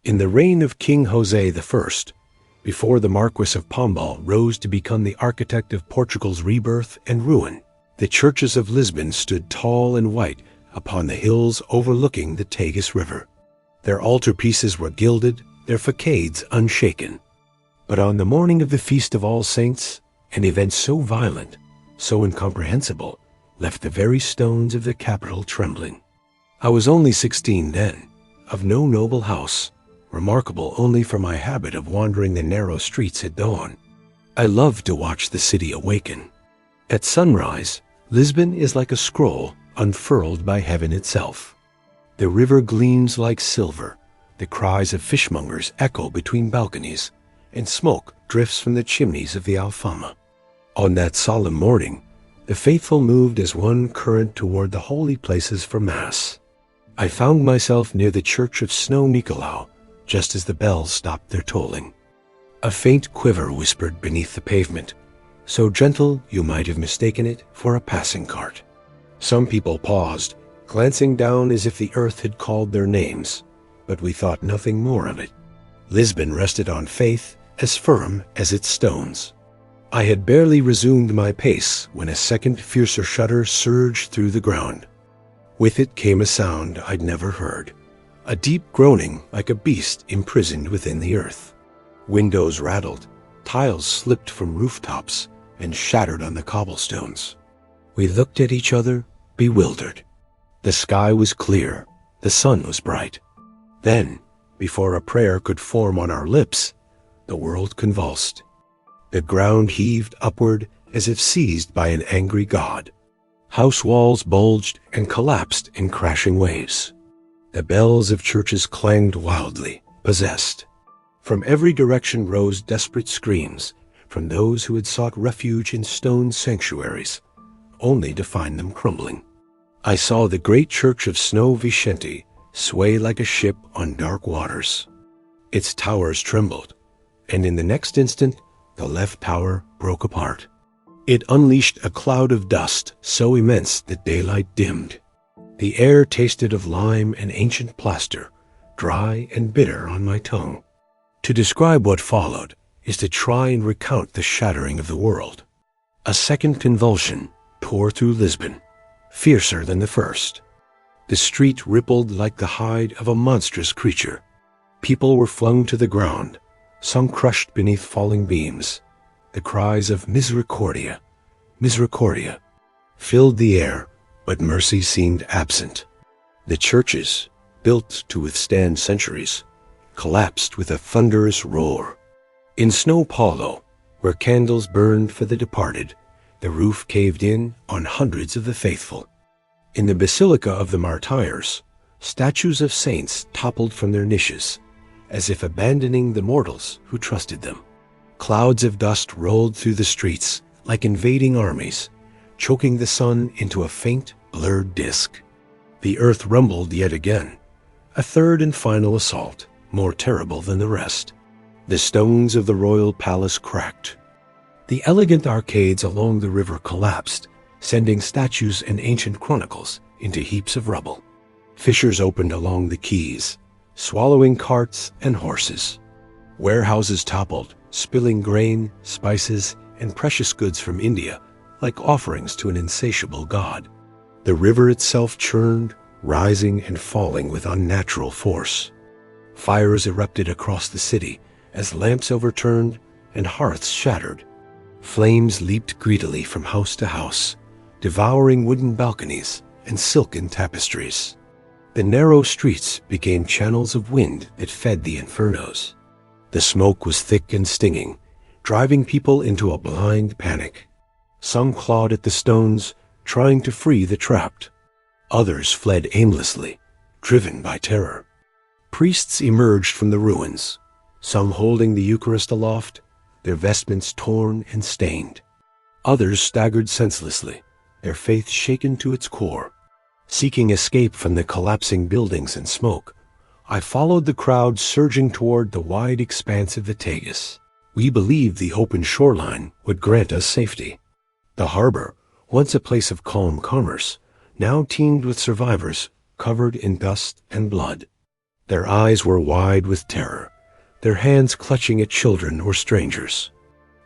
In the reign of King Jose I, before the Marquis of Pombal rose to become the architect of Portugal's rebirth and ruin, the churches of Lisbon stood tall and white upon the hills overlooking the Tagus River. Their altarpieces were gilded, their facades unshaken. But on the morning of the Feast of All Saints, an event so violent, so incomprehensible, left the very stones of the capital trembling. I was only 16 then, of no noble house, remarkable only for my habit of wandering the narrow streets at dawn. I loved to watch the city awaken. At sunrise, Lisbon is like a scroll unfurled by heaven itself. The river gleams like silver, the cries of fishmongers echo between balconies, and smoke drifts from the chimneys of the Alfama. On that solemn morning, the faithful moved as one current toward the holy places for Mass. I found myself near the church of Snow Nicolau, just as the bells stopped their tolling. A faint quiver whispered beneath the pavement, so gentle you might have mistaken it for a passing cart. Some people paused, glancing down as if the earth had called their names, but we thought nothing more of it. Lisbon rested on faith as firm as its stones. I had barely resumed my pace when a second fiercer shudder surged through the ground. With it came a sound I'd never heard, a deep groaning like a beast imprisoned within the earth. Windows rattled, tiles slipped from rooftops and shattered on the cobblestones. We looked at each other, bewildered. The sky was clear, the sun was bright. Then, before a prayer could form on our lips, the world convulsed. The ground heaved upward as if seized by an angry god. House walls bulged and collapsed in crashing waves. The bells of churches clanged wildly, possessed. From every direction rose desperate screams from those who had sought refuge in stone sanctuaries, only to find them crumbling. I saw the great church of Snow Vicente sway like a ship on dark waters. Its towers trembled, and in the next instant the left tower broke apart. It unleashed a cloud of dust so immense that daylight dimmed. The air tasted of lime and ancient plaster, dry and bitter on my tongue. To describe what followed is to try and recount the shattering of the world. A second convulsion tore through Lisbon, fiercer than the first. The street rippled like the hide of a monstrous creature. People were flung to the ground, some crushed beneath falling beams. The cries of Misericordia, Misericordia, filled the air, but mercy seemed absent. The churches, built to withstand centuries, collapsed with a thunderous roar. In São Paulo, where candles burned for the departed, the roof caved in on hundreds of the faithful. In the Basilica of the Martyrs, statues of saints toppled from their niches, as if abandoning the mortals who trusted them. Clouds of dust rolled through the streets like invading armies, choking the sun into a faint, blurred disk. The earth rumbled yet again, a third and final assault, more terrible than the rest. The stones of the royal palace cracked. The elegant arcades along the river collapsed, sending statues and ancient chronicles into heaps of rubble. Fissures opened along the quays, swallowing carts and horses. Warehouses toppled, spilling grain, spices, and precious goods from India like offerings to an insatiable god. The river itself churned, rising and falling with unnatural force. Fires erupted across the city as lamps overturned and hearths shattered. Flames leaped greedily from house to house, devouring wooden balconies and silken tapestries. The narrow streets became channels of wind that fed the infernos. The smoke was thick and stinging, driving people into a blind panic. Some clawed at the stones, trying to free the trapped. Others fled aimlessly, driven by terror. Priests emerged from the ruins, some holding the Eucharist aloft, their vestments torn and stained. Others staggered senselessly, their faith shaken to its core. Seeking escape from the collapsing buildings and smoke, I followed the crowd surging toward the wide expanse of the Tagus. We believed the open shoreline would grant us safety. The harbor, once a place of calm commerce, now teemed with survivors covered in dust and blood. Their eyes were wide with terror, their hands clutching at children or strangers.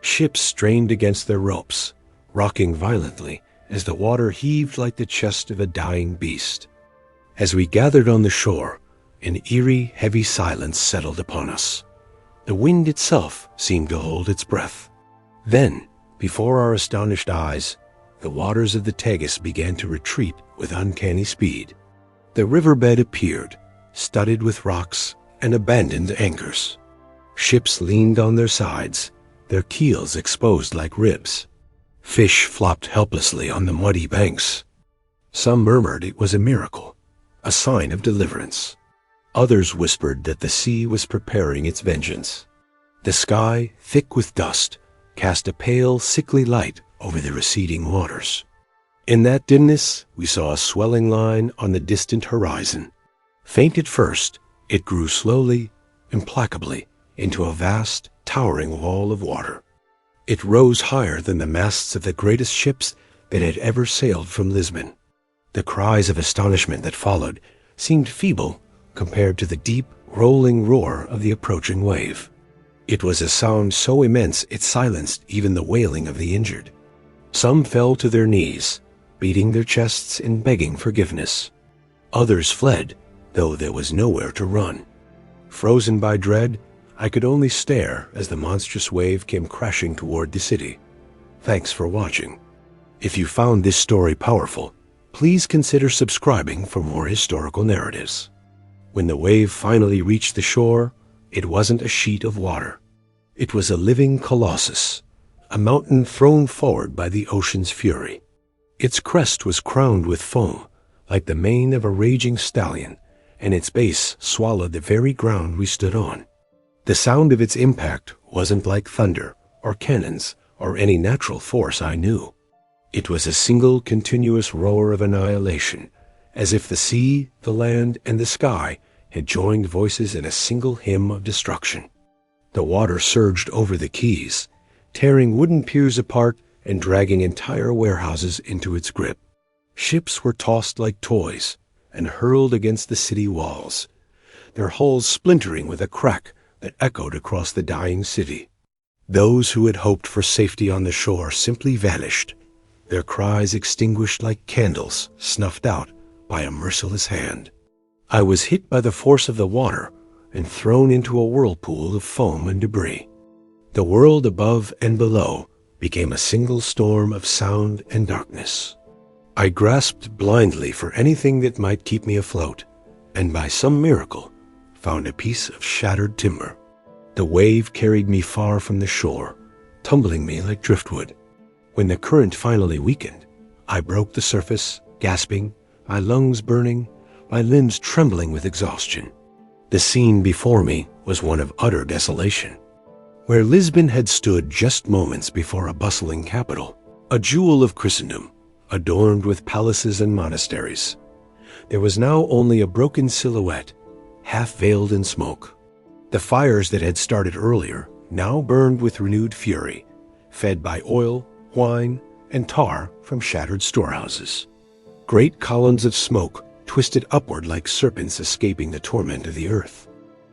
Ships strained against their ropes, rocking violently as the water heaved like the chest of a dying beast. As we gathered on the shore, an eerie, heavy silence settled upon us. The wind itself seemed to hold its breath. Then, before our astonished eyes, the waters of the Tagus began to retreat with uncanny speed. The riverbed appeared, studded with rocks and abandoned anchors. Ships leaned on their sides, their keels exposed like ribs. Fish flopped helplessly on the muddy banks. Some murmured it was a miracle, a sign of deliverance. Others whispered that the sea was preparing its vengeance. The sky, thick with dust, cast a pale, sickly light over the receding waters. In that dimness, we saw a swelling line on the distant horizon. Faint at first, it grew slowly, implacably, into a vast, towering wall of water. It rose higher than the masts of the greatest ships that had ever sailed from Lisbon. The cries of astonishment that followed seemed feeble compared to the deep, rolling roar of the approaching wave. It was a sound so immense it silenced even the wailing of the injured. Some fell to their knees, beating their chests and begging forgiveness. Others fled, though there was nowhere to run. Frozen by dread, I could only stare as the monstrous wave came crashing toward the city. Thanks for watching. If you found this story powerful, please consider subscribing for more historical narratives. When the wave finally reached the shore, it wasn't a sheet of water. It was a living colossus, a mountain thrown forward by the ocean's fury. Its crest was crowned with foam, like the mane of a raging stallion, and its base swallowed the very ground we stood on. The sound of its impact wasn't like thunder or cannons or any natural force I knew. It was a single continuous roar of annihilation, as if the sea, the land, and the sky had joined voices in a single hymn of destruction. The water surged over the quays, tearing wooden piers apart and dragging entire warehouses into its grip. Ships were tossed like toys and hurled against the city walls, their hulls splintering with a crack that echoed across the dying city. Those who had hoped for safety on the shore simply vanished, their cries extinguished like candles snuffed out by a merciless hand. I was hit by the force of the water and thrown into a whirlpool of foam and debris. The world above and below became a single storm of sound and darkness. I grasped blindly for anything that might keep me afloat, and by some miracle found a piece of shattered timber. The wave carried me far from the shore, tumbling me like driftwood. When the current finally weakened, I broke the surface, gasping, my lungs burning, my limbs trembling with exhaustion. The scene before me was one of utter desolation. Where Lisbon had stood just moments before a bustling capital, a jewel of Christendom, adorned with palaces and monasteries, there was now only a broken silhouette, half veiled in smoke. The fires that had started earlier now burned with renewed fury, fed by oil, wine, and tar from shattered storehouses. Great columns of smoke twisted upward like serpents escaping the torment of the earth.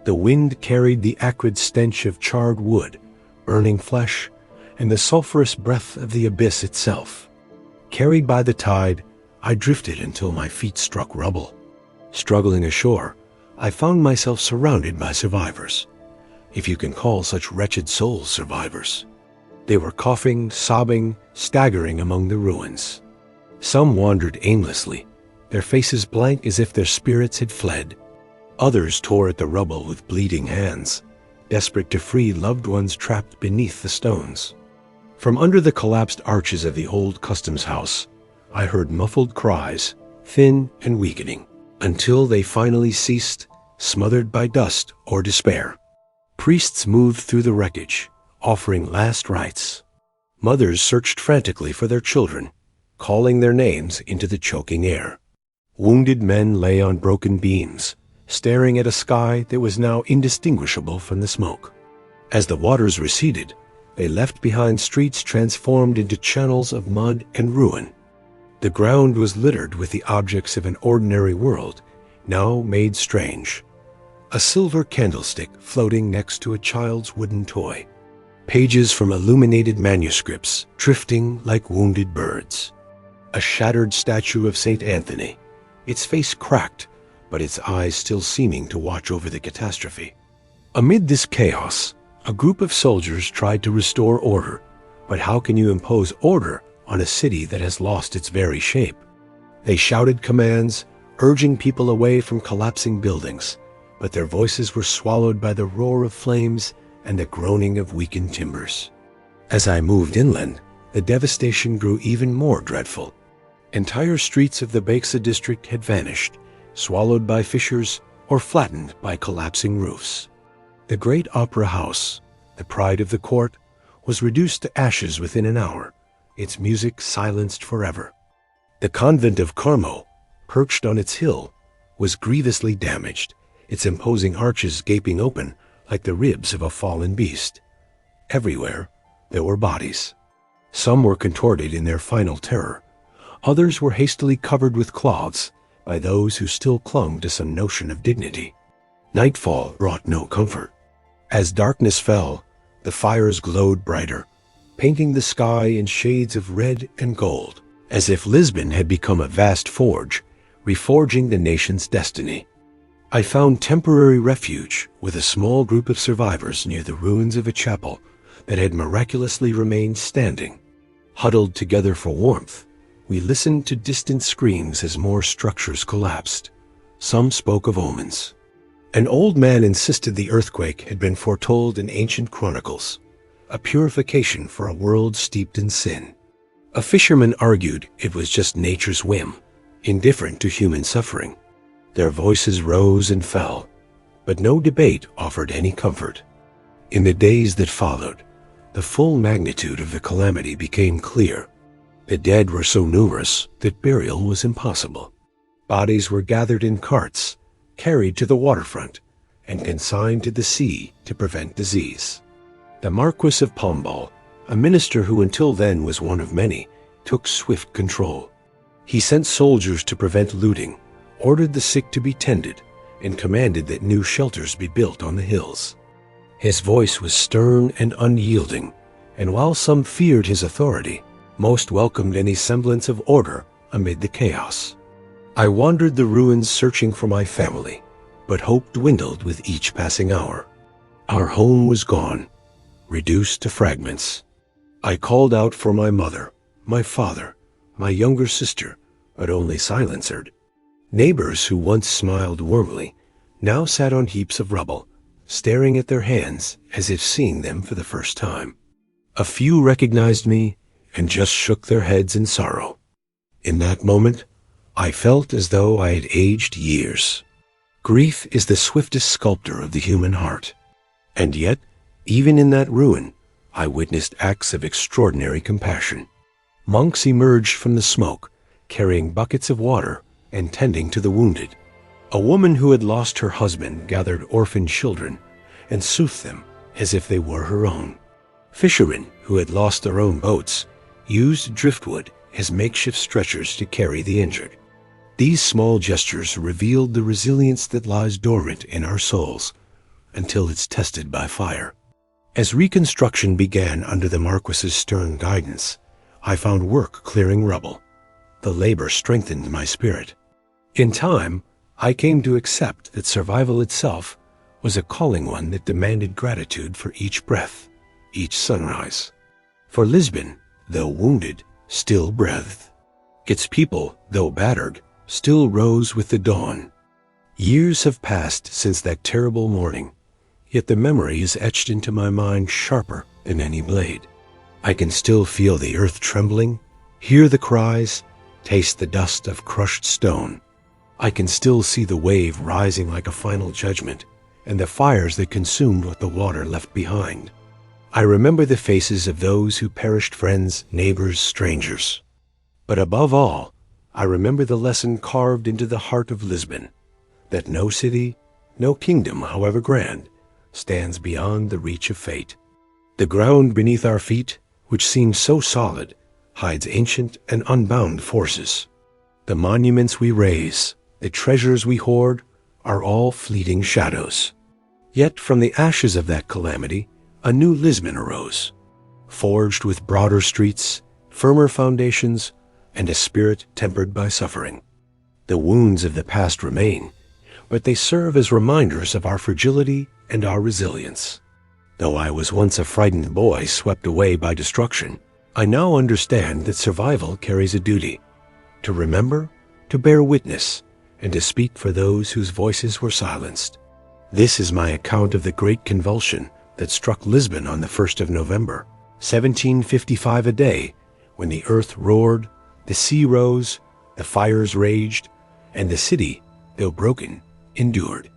The wind carried the acrid stench of charred wood, burning flesh, and the sulphurous breath of the abyss itself. Carried by the tide, I drifted until my feet struck rubble. Struggling ashore, I found myself surrounded by survivors, if you can call such wretched souls survivors. They were coughing, sobbing, staggering among the ruins. Some wandered aimlessly, their faces blank as if their spirits had fled. Others tore at the rubble with bleeding hands, desperate to free loved ones trapped beneath the stones. From under the collapsed arches of the old customs house, I heard muffled cries, thin and weakening, until they finally ceased, smothered by dust or despair. Priests moved through the wreckage, offering last rites. Mothers searched frantically for their children, calling their names into the choking air. Wounded men lay on broken beams, staring at a sky that was now indistinguishable from the smoke. As the waters receded, they left behind streets transformed into channels of mud and ruin. The ground was littered with the objects of an ordinary world, now made strange. a silver candlestick floating next to a child's wooden toy, pages from illuminated manuscripts drifting like wounded birds, a shattered statue of St. Anthony, its face cracked, but its eyes still seeming to watch over the catastrophe. Amid this chaos, a group of soldiers tried to restore order, but how can you impose order on a city that has lost its very shape? They shouted commands, urging people away from collapsing buildings, but their voices were swallowed by the roar of flames and the groaning of weakened timbers. As I moved inland, the devastation grew even more dreadful. Entire streets of the Baixa district had vanished, swallowed by fissures or flattened by collapsing roofs. The great opera house, the pride of the court, was reduced to ashes within an hour, its music silenced forever. The convent of Carmel, perched on its hill, was grievously damaged, its imposing arches gaping open like the ribs of a fallen beast. Everywhere there were bodies. Some were contorted in their final terror. Others were hastily covered with cloths by those who still clung to some notion of dignity. Nightfall brought no comfort. As darkness fell, the fires glowed brighter, painting the sky in shades of red and gold, as if Lisbon had become a vast forge, reforging the nation's destiny. I found temporary refuge with a small group of survivors near the ruins of a chapel that had miraculously remained standing. Huddled together for warmth, we listened to distant screams as more structures collapsed. Some spoke of omens. An old man insisted the earthquake had been foretold in ancient chronicles, a purification for a world steeped in sin. A fisherman argued it was just nature's whim, indifferent to human suffering. Their voices rose and fell, but no debate offered any comfort. In the days that followed, the full magnitude of the calamity became clear. The dead were so numerous that burial was impossible. Bodies were gathered in carts, carried to the waterfront, and consigned to the sea to prevent disease. The Marquis of Pombal, a minister who until then was one of many, took swift control. He sent soldiers to prevent looting, ordered the sick to be tended, and commanded that new shelters be built on the hills. His voice was stern and unyielding, and while some feared his authority, most welcomed any semblance of order amid the chaos. I wandered the ruins searching for my family, but hope dwindled with each passing hour. Our home was gone, reduced to fragments. I called out for my mother, my father, my younger sister, but only silenced. Neighbors who once smiled warmly now sat on heaps of rubble, staring at their hands as if seeing them for the first time. A few recognized me and just shook their heads in sorrow. In that moment, I felt as though I had aged years. Grief is the swiftest sculptor of the human heart. And yet, even in that ruin, I witnessed acts of extraordinary compassion. Monks emerged from the smoke, carrying buckets of water and tending to the wounded. A woman who had lost her husband gathered orphan children and soothed them as if they were her own. Fishermen who had lost their own boats used driftwood as makeshift stretchers to carry the injured. These small gestures revealed the resilience that lies dormant in our souls until it's tested by fire. As reconstruction began under the Marquis's stern guidance, I found work clearing rubble. The labor strengthened my spirit. In time, I came to accept that survival itself was a calling one that demanded gratitude for each breath, each sunrise. For Lisbon, though wounded, still breathed. Its people, though battered, still rose with the dawn. Years have passed since that terrible morning, yet the memory is etched into my mind sharper than any blade. I can still feel the earth trembling, hear the cries, taste the dust of crushed stone. I can still see the wave rising like a final judgment, and the fires that consumed what the water left behind. I remember the faces of those who perished, friends, neighbors, strangers. But above all, I remember the lesson carved into the heart of Lisbon, that no city, no kingdom, however grand, stands beyond the reach of fate. The ground beneath our feet, which seems so solid, hides ancient and unbound forces. The monuments we raise, the treasures we hoard, are all fleeting shadows. Yet from the ashes of that calamity, a new Lisbon arose, forged with broader streets, firmer foundations, and a spirit tempered by suffering. The wounds of the past remain, but they serve as reminders of our fragility and our resilience. Though I was once a frightened boy swept away by destruction, I now understand that survival carries a duty: to remember, to bear witness, and to speak for those whose voices were silenced. This is my account of the great convulsion that struck Lisbon on the 1st of November, 1755 a day, when the earth roared, the sea rose, the fires raged, and the city, though broken, endured.